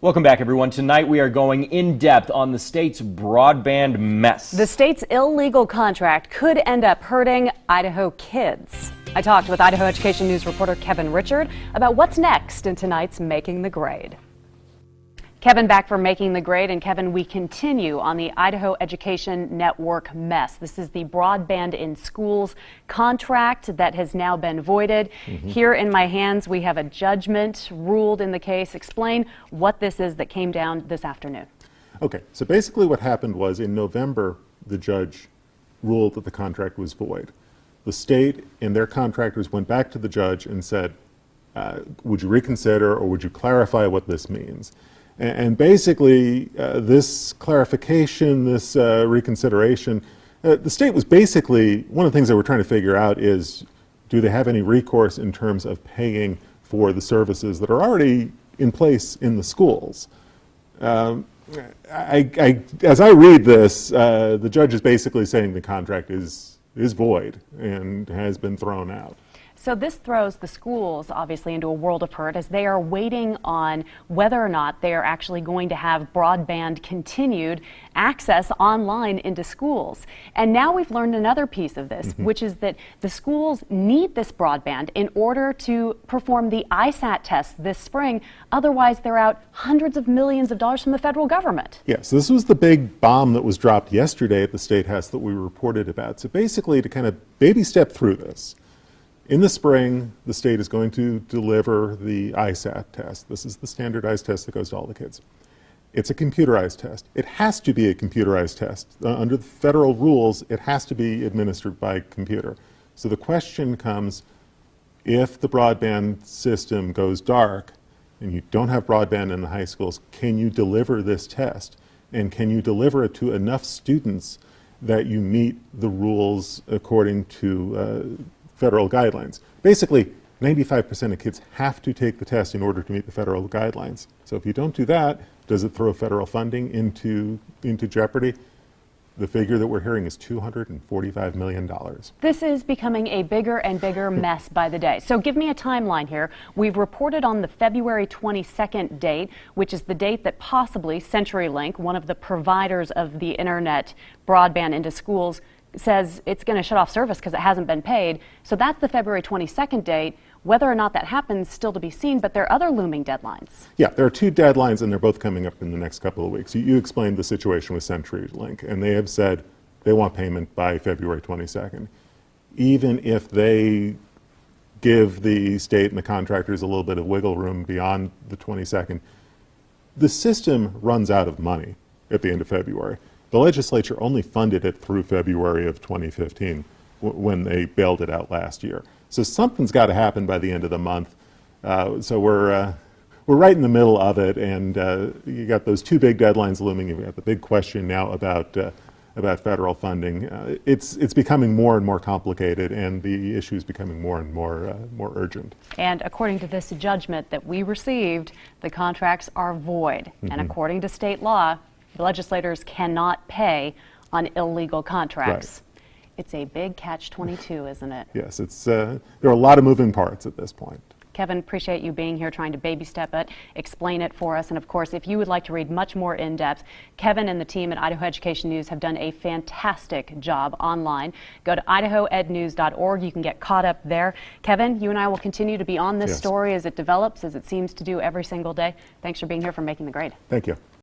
Welcome back, everyone. Tonight we are going in depth on the state's broadband mess. The state's illegal contract could end up hurting Idaho kids. I talked with Idaho Education News reporter Kevin Richert about what's next in tonight's Making the Grade. Kevin, back for Making the Grade. And Kevin, we continue on the Idaho Education Network mess. This is the broadband in schools contract that has now been voided. Here in my hands, we have a judgment ruled in the case. Explain what this is that came down this afternoon. Okay, so basically what happened was in November, the judge ruled that the contract was void. The state and their contractors went back to the judge and said, would you reconsider or would you clarify what this means? And basically, this clarification, this reconsideration, the state was basically, one of the things that we're trying to figure out is, do they have any recourse in terms of paying for the services that are already in place in the schools? As I read this, the judge is basically saying the contract is void and has been thrown out. So this throws the schools, obviously, into a world of hurt as they are waiting on whether or not they are actually going to have broadband continued access online into schools. And now we've learned another piece of this, which is that the schools need this broadband in order to perform the ISAT test this spring. Otherwise, they're out hundreds of millions of dollars from the federal government. Yes, this was the big bomb that was dropped yesterday at the State House that we reported about. So basically, to kind of baby step through this, in the spring, the state is going to deliver the ISAT test. This is the standardized test that goes to all the kids. It's a computerized test. It has to be a computerized test. Under the federal rules, it has to be administered by computer. So the question comes, if the broadband system goes dark and you don't have broadband in the high schools, can you deliver this test? And can you deliver it to enough students that you meet the rules according to federal guidelines? Basically, 95% of kids have to take the test in order to meet the federal guidelines. So if you don't do that, does it throw federal funding into jeopardy? The figure that we're hearing is $245 million. This is becoming a bigger and bigger mess by the day. So give me a timeline here. We've reported on the February 22nd date, which is the date that possibly CenturyLink, one of the providers of the internet broadband into schools, says it's going to shut off service because it hasn't been paid. So that's the February 22nd date. Whether or not that happens, still to be seen, but there are other looming deadlines. Yeah, there are two deadlines, and they're both coming up in the next couple of weeks. You explained the situation with CenturyLink, and they have said they want payment by February 22nd. Even if they give the state and the contractors a little bit of wiggle room beyond the 22nd, the system runs out of money at the end of February. The legislature only funded it through February of 2015 when they bailed it out last year. So something's got to happen by the end of the month. So we're right in the middle of it, and you got those two big deadlines looming. You've got the big question now about federal funding. It's becoming more and more complicated, and the issue is becoming more and more urgent. And according to this judgment that we received, the contracts are void. And according to state law, the legislators cannot pay on illegal contracts. Right. It's a big catch-22, isn't it? Yes, there are a lot of moving parts at this point. Kevin, appreciate you being here, trying to baby step it, explain it for us. And of course, if you would like to read much more in depth, Kevin and the team at Idaho Education News have done a fantastic job online. Go to idahoednews.org. You can get caught up there. Kevin, you and I will continue to be on this story as it develops, as it seems to do every single day. Thanks for being here for Making the Grade. Thank you.